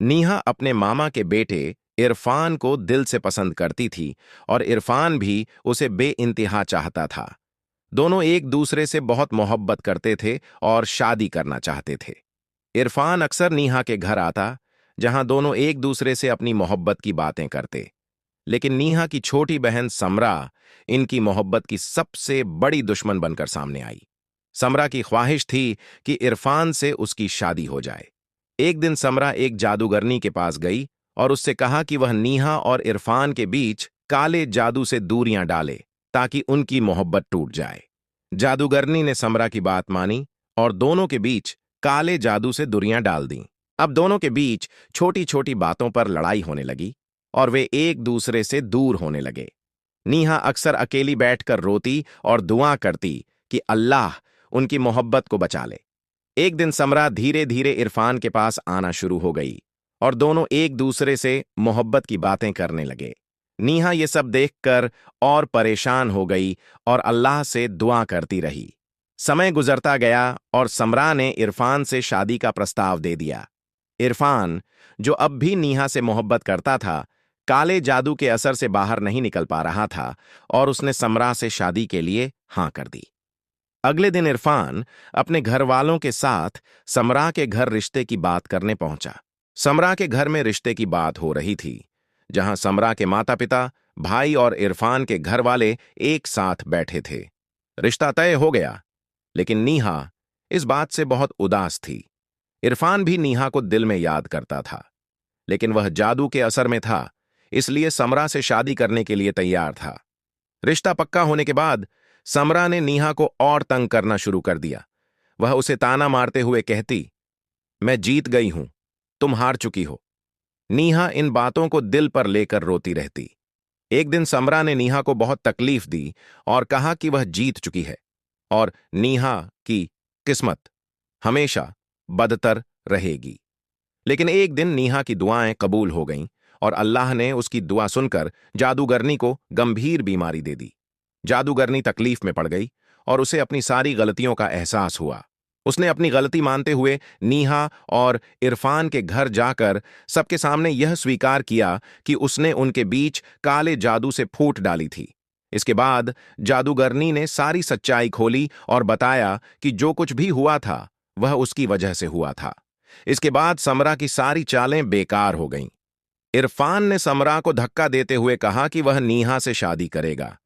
नीहा अपने मामा के बेटे इरफान को दिल से पसंद करती थी और इरफान भी उसे बेइंतहा चाहता था। दोनों एक दूसरे से बहुत मोहब्बत करते थे और शादी करना चाहते थे। इरफान अक्सर नीहा के घर आता, जहां दोनों एक दूसरे से अपनी मोहब्बत की बातें करते। लेकिन नीहा की छोटी बहन समरा इनकी मोहब्बत की सबसे बड़ी दुश्मन बनकर सामने आई। समरा की ख्वाहिश थी कि इरफान से उसकी शादी हो जाए। एक दिन समरा एक जादूगरनी के पास गई और उससे कहा कि वह नीहा और इरफान के बीच काले जादू से दूरियां डाले ताकि उनकी मोहब्बत टूट जाए। जादूगरनी ने समरा की बात मानी और दोनों के बीच काले जादू से दूरियां डाल दी। अब दोनों के बीच छोटी छोटी बातों पर लड़ाई होने लगी और वे एक दूसरे से दूर होने लगे। नीहा अक्सर अकेली बैठकर रोती और दुआ करती कि अल्लाह उनकी मोहब्बत को बचा ले। एक दिन समरा धीरे धीरे इरफान के पास आना शुरू हो गई और दोनों एक दूसरे से मोहब्बत की बातें करने लगे। नीहा ये सब देखकर और परेशान हो गई और अल्लाह से दुआ करती रही। समय गुजरता गया और समरा ने इरफान से शादी का प्रस्ताव दे दिया। इरफान, जो अब भी नीहा से मोहब्बत करता था, काले जादू के असर से बाहर नहीं निकल पा रहा था और उसने समरा से शादी के लिए हां कर दी। अगले दिन इरफान अपने घर वालों के साथ समरा के घर रिश्ते की बात करने पहुंचा। समरा के घर में रिश्ते की बात हो रही थी, जहां समरा के माता पिता, भाई और इरफान के घर वाले एक साथ बैठे थे। रिश्ता तय हो गया, लेकिन नीहा इस बात से बहुत उदास थी। इरफान भी नीहा को दिल में याद करता था, लेकिन वह जादू के असर में था, इसलिए समरा से शादी करने के लिए तैयार था। रिश्ता पक्का होने के बाद समरा ने नीहा को और तंग करना शुरू कर दिया। वह उसे ताना मारते हुए कहती, मैं जीत गई हूं, तुम हार चुकी हो। नीहा इन बातों को दिल पर लेकर रोती रहती। एक दिन समरा ने नीहा को बहुत तकलीफ दी और कहा कि वह जीत चुकी है और नीहा की किस्मत हमेशा बदतर रहेगी। लेकिन एक दिन नीहा की दुआएं कबूल हो गईं और अल्लाह ने उसकी दुआ सुनकर जादूगरनी को गंभीर बीमारी दे दी। जादूगरनी तकलीफ में पड़ गई और उसे अपनी सारी गलतियों का एहसास हुआ। उसने अपनी गलती मानते हुए नीहा और इरफान के घर जाकर सबके सामने यह स्वीकार किया कि उसने उनके बीच काले जादू से फूट डाली थी। इसके बाद जादूगरनी ने सारी सच्चाई खोली और बताया कि जो कुछ भी हुआ था वह उसकी वजह से हुआ था। इसके बाद समरा की सारी चालें बेकार हो गईं। इरफान ने समरा को धक्का देते हुए कहा कि वह नीहा से शादी करेगा